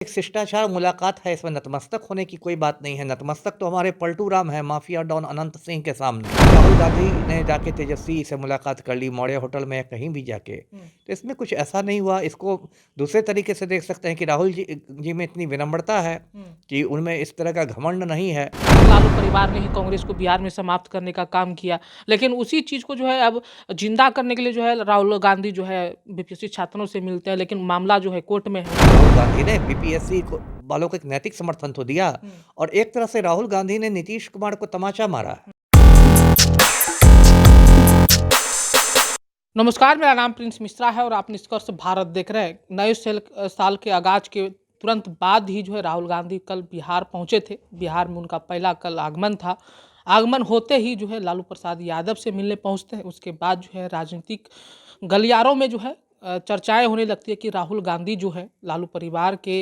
एक शिष्टाचार मुलाकात है, इसमें नतमस्तक होने की कोई बात नहीं है। नतमस्तक तो हमारे पलटू राम है, माफिया डॉन अनंत सिंह के सामने। राहुल गांधी ने जाके तेजस्वी से मुलाकात कर ली, मौर्य होटल में या कहीं भी जाके। तो इसमें कुछ ऐसा नहीं हुआ। इसको दूसरे तरीके से देख सकते हैं कि राहुल जी में इतनी विनम्रता है कि उनमें इस तरह का घमंड नहीं है। लालू परिवार ने ही कांग्रेस को बिहार में समाप्त करने का काम किया, लेकिन उसी चीज़ को जो है अब जिंदा करने के लिए जो है राहुल गांधी जो है बीपीएससी छात्रों से मिलते हैं, लेकिन मामला जो है कोर्ट में है। राहुल गांधी ने बीपीएससी को वालों को एक नैतिक समर्थन तो दिया और एक तरह से राहुल गांधी ने नीतीश कुमार को तमाचा मारा। नमस्कार, मेरा नाम प्रिंस मिश्रा है और आप निष्कर्ष भारत देख रहे हैं। नए साल के आगाज के तुरंत बाद ही जो है राहुल गांधी कल बिहार पहुंचे थे। बिहार में उनका पहला कल आगमन था। आगमन होते ही जो है लालू प्रसाद यादव से मिलने पहुंचते हैं। उसके बाद जो है राजनीतिक गलियारों में जो है चर्चाएं होने लगती है कि राहुल गांधी जो है लालू परिवार के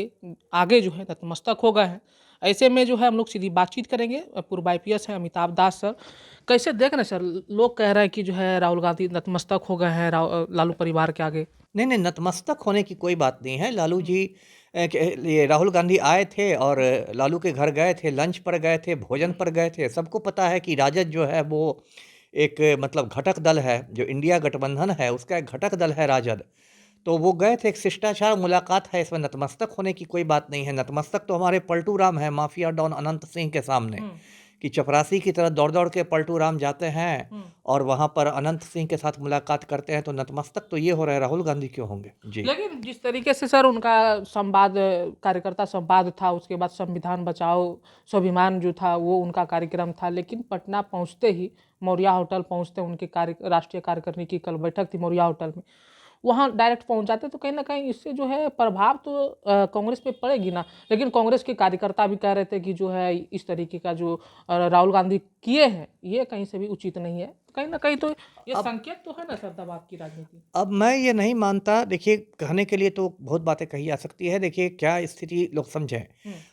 आगे जो है नतमस्तक हो गए हैं। ऐसे में जो है हम लोग सीधी बातचीत करेंगे। पूर्व IPS हैं अमिताभ दास सर, कैसे देख रहे हैं सर? लोग कह रहे हैं कि जो है राहुल गांधी नतमस्तक हो गए हैं लालू परिवार के आगे। नहीं, नहीं, नतमस्तक होने की कोई बात नहीं है। लालू जी ये राहुल गांधी आए थे और लालू के घर गए थे, लंच पर गए थे, भोजन पर गए थे। सबको पता है कि राजद जो है वो एक मतलब घटक दल है, जो इंडिया गठबंधन है उसका एक घटक दल है राजद। तो वो गए थे, एक शिष्टाचार मुलाकात है, इसमें नतमस्तक होने की कोई बात नहीं है। नतमस्तक तो हमारे पलटू राम है, माफिया डॉन अनंत सिंह के सामने, कि चपरासी की तरह दौड़ दौड़ के पलटू राम जाते हैं और वहाँ पर अनंत सिंह के साथ मुलाकात करते हैं। तो नतमस्तक तो ये हो रहा है, राहुल गांधी क्यों होंगे जी। लेकिन जिस तरीके से सर उनका संवाद, कार्यकर्ता संवाद था, उसके बाद संविधान बचाओ स्वाभिमान जो था वो उनका कार्यक्रम था, लेकिन पटना पहुंचते ही मौर्या होटल पहुंचते उनके राष्ट्रीय कार्यकारिणी की कल बैठक थी मौर्या होटल में, वहाँ डायरेक्ट पहुंच जाते तो कहीं ना कहीं इससे जो है प्रभाव तो कांग्रेस पे पड़ेगी ना। लेकिन कांग्रेस के कार्यकर्ता भी कह रहे थे कि जो है इस तरीके का जो राहुल गांधी किए हैं ये कहीं से भी उचित नहीं है। कहीं ना कहीं तो ये अब संकेत तो है ना सर दबाव की राजनीति। अब मैं ये नहीं मानता। देखिए, कहने के लिए तो बहुत बातें कही जा सकती है। देखिए, क्या स्थिति लोग समझें।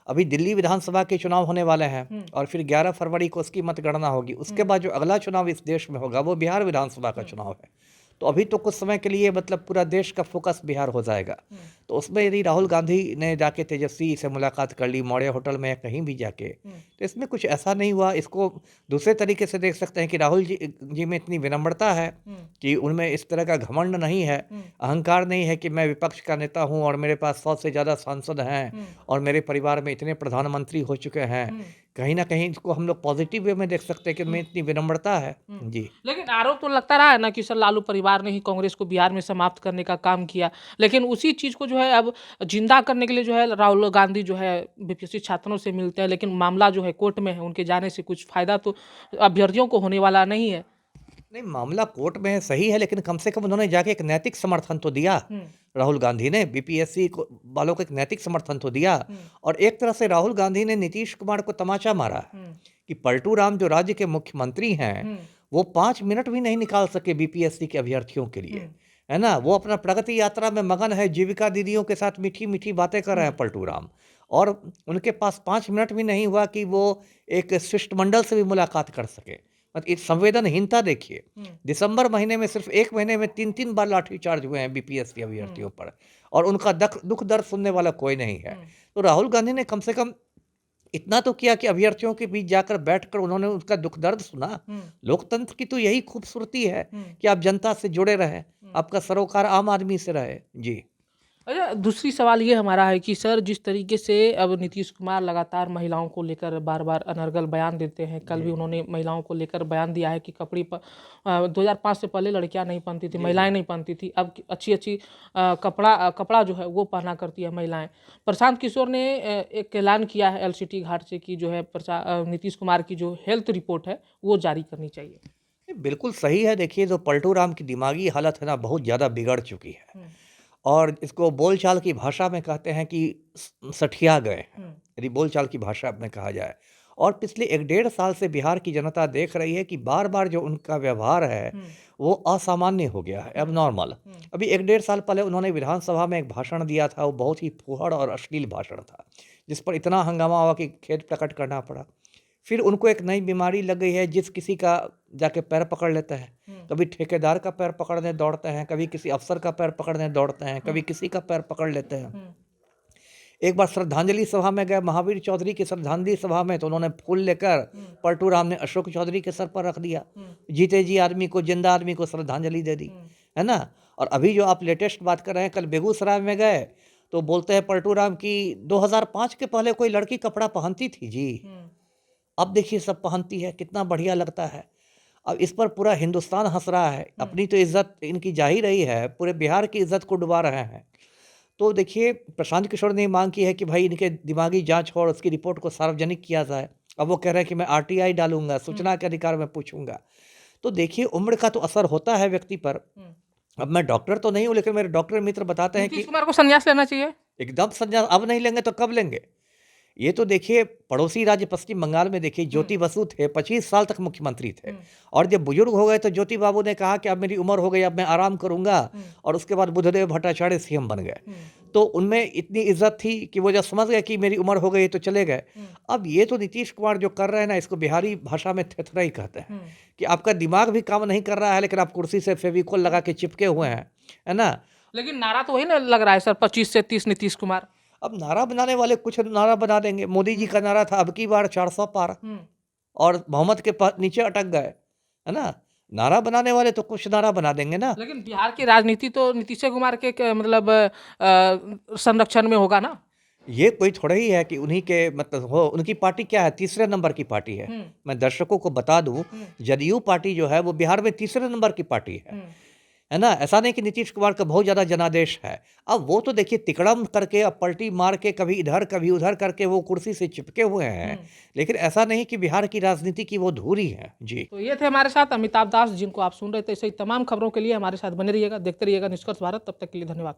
अभी दिल्ली विधानसभा के चुनाव होने वाले हैं और फिर 11 फरवरी को उसकी मतगणना होगी। उसके बाद जो अगला चुनाव इस देश में होगा वो बिहार विधानसभा का चुनाव है। तो अभी तो कुछ समय के लिए मतलब पूरा देश का फोकस बिहार हो जाएगा। तो उसमें यदि राहुल गांधी ने जाके तेजस्वी से मुलाकात कर ली, मौर्य होटल में या कहीं भी जाके, तो इसमें कुछ ऐसा नहीं हुआ। इसको दूसरे तरीके से देख सकते हैं कि राहुल जी में इतनी विनम्रता है कि उनमें इस तरह का घमंड नहीं है, अहंकार नहीं है कि मैं विपक्ष का नेता हूं और मेरे पास 100 से ज़्यादा सांसद हैं और मेरे परिवार में इतने प्रधानमंत्री हो चुके हैं। कहीं ना कहीं इसको हम लोग पॉजिटिव वे में देख सकते हैं कि उनमें इतनी विनम्रता है जी। लेकिन आरोप तो लगता रहा है ना कि सर लालू परिवार ने ही कांग्रेस को बिहार में समाप्त करने का काम किया, लेकिन उसी चीज़ को जो है अब जिंदा करने के लिए जो है राहुल गांधी जो है बीपीएससी छात्रों से मिलते हैं, लेकिन मामला जो है कोर्ट में है। उनके जाने से कुछ फायदा तो अभ्यर्थियों को होने वाला नहीं है। नहीं, मामला कोर्ट में है, सही है, लेकिन कम से कम उन्होंने जाके एक नैतिक समर्थन तो दिया। राहुल गांधी ने बीपीएससी को वालों को एक नैतिक समर्थन तो दिया और एक तरह से राहुल गांधी ने नीतीश कुमार को तमाचा मारा कि पलटू राम जो राज्य के मुख्यमंत्री हैं वो 5 मिनट भी नहीं निकाल सके बीपीएससी के अभ्यर्थियों के लिए, है ना। वो अपना प्रगति यात्रा में मगन है, जीविका दीदियों के साथ मीठी मीठी बातें कर रहे हैं पलटू राम, और उनके पास 5 मिनट भी नहीं हुआ कि वो एक शिष्टमंडल से भी मुलाकात कर सके। मतलब इस संवेदनहीनता देखिए। दिसंबर महीने में सिर्फ एक महीने में 3-3 बार लाठीचार्ज हुए हैं बीपीएससी अभ्यर्थियों पर और उनका दुख दर्द सुनने वाला कोई नहीं है। तो राहुल गांधी ने कम से कम इतना तो किया कि अभ्यर्थियों के बीच जाकर बैठकर उन्होंने उसका दुख दर्द सुना। लोकतंत्र की तो यही खूबसूरती है कि आप जनता से जुड़े रहे, आपका सरोकार आम आदमी से रहे जी। अच्छा, दूसरी सवाल ये हमारा है कि सर जिस तरीके से अब नीतीश कुमार लगातार महिलाओं को लेकर बार बार अनर्गल बयान देते हैं, कल भी उन्होंने महिलाओं को लेकर बयान दिया है कि 2005 से पहले लड़कियां नहीं पहनती थी, महिलाएं नहीं पहनती थी, अब अच्छी अच्छी कपड़ा जो है वो पहना करती है महिलाएं। प्रशांत किशोर ने एक ऐलान किया है LCT घाट से कि जो है नीतीश कुमार की जो हेल्थ रिपोर्ट है वो जारी करनी चाहिए। ये बिल्कुल सही है। देखिए, जो पलटू राम की दिमागी हालत है ना, बहुत ज़्यादा बिगड़ चुकी है और इसको बोलचाल की भाषा में कहते हैं कि सठिया गए हैं, यदि बोलचाल की भाषा में कहा जाए। और पिछले 1-1.5 साल से बिहार की जनता देख रही है कि बार बार जो उनका व्यवहार है वो असामान्य हो गया है, एबनॉर्मल। अभी 1-1.5 साल पहले उन्होंने विधानसभा में एक भाषण दिया था, वो बहुत ही फूहड़ और अश्लील भाषण था जिस पर इतना हंगामा हुआ कि खेद प्रकट करना पड़ा। फिर उनको एक नई बीमारी लग गई है, जिस किसी का जाके पैर पकड़ लेते हैं। कभी ठेकेदार का पैर पकड़ने दौड़ते हैं, कभी किसी अफसर का पैर पकड़ने दौड़ते हैं, कभी किसी का पैर पकड़ लेते हैं। एक बार श्रद्धांजलि सभा में गए, महावीर चौधरी की श्रद्धांजलि सभा में, तो उन्होंने फूल लेकर पलटू राम ने अशोक चौधरी के सर पर रख दिया। जीते जी आदमी को, जिंदा आदमी को श्रद्धांजलि दे दी, है ना। और अभी जो आप लेटेस्ट बात कर रहे हैं, कल बेगूसराय में गए तो बोलते हैं पलटू राम की 2005 के पहले कोई लड़की कपड़ा पहनती थी जी, अब देखिए सब पहनती है, कितना बढ़िया लगता है। अब इस पर पूरा हिंदुस्तान हंस रहा है, अपनी तो इज्जत इनकी जा ही रही है, पूरे बिहार की इज्जत को डुबा रहे हैं। तो देखिए प्रशांत किशोर ने मांग की है कि भाई इनके दिमागी जांच हो और उसकी रिपोर्ट को सार्वजनिक किया जाए। अब वो कह रहे हैं कि मैं आरटीआई डालूंगा, सूचना के अधिकार में पूछूंगा। तो देखिए उम्र का तो असर होता है व्यक्ति पर। अब मैं डॉक्टर तो नहीं हूँ, लेकिन मेरे डॉक्टर मित्र बताते हैं कि नीतीश कुमार को संन्यास लेना चाहिए। एकदम संन्यास, अब नहीं लेंगे तो कब लेंगे। ये तो देखिए पड़ोसी राज्य पश्चिम बंगाल में देखिए ज्योति बसु थे, 25 साल तक मुख्यमंत्री थे, और जब बुजुर्ग हो गए तो ज्योति बाबू ने कहा कि अब मेरी उम्र हो गई, अब मैं आराम करूंगा, और उसके बाद बुद्धदेव भट्टाचार्य सीएम बन गए। तो उनमें इतनी इज्जत थी कि वो जब समझ गए कि मेरी उम्र हो गई तो चले गए। अब ये तो नीतीश कुमार जो कर रहे हैं ना, इसको बिहारी भाषा में थेथराई कहते हैं, कि आपका दिमाग भी काम नहीं कर रहा है, लेकिन आप कुर्सी से फेविकोल लगा के चिपके हुए हैं, है ना। लेकिन नारा तो वही ना लग रहा है सर, 25 से 30 नीतीश कुमार। अब नारा बनाने वाले कुछ नारा बना देंगे। मोदी जी का नारा था अब की बार 400 पार, और मोहम्मद के नीचे अटक गए, है ना। नारा बनाने वाले तो कुछ नारा बना देंगे ना। लेकिन बिहार की राजनीति तो नीतीश कुमार के मतलब संरक्षण में होगा ना। ये कोई थोड़ा ही है कि उन्हीं के मतलब हो। उनकी पार्टी क्या है, तीसरे नंबर की पार्टी है। मैं दर्शकों को बता दूं, जदयू पार्टी जो है वो बिहार में तीसरे नंबर की पार्टी है ना। ऐसा नहीं कि नीतीश कुमार का बहुत ज़्यादा जनादेश है। अब वो तो देखिए तिकड़म करके, अब पलटी मार के, कभी इधर कभी उधर करके वो कुर्सी से चिपके हुए हैं, लेकिन ऐसा नहीं कि बिहार की राजनीति की वो धुरी है जी। तो ये थे हमारे साथ अमिताभ दास, जिनको आप सुन रहे थे। ऐसे ही तमाम खबरों के लिए हमारे साथ बने रहिएगा, देखते रहिएगा निष्कर्ष भारत। तब तक के लिए धन्यवाद।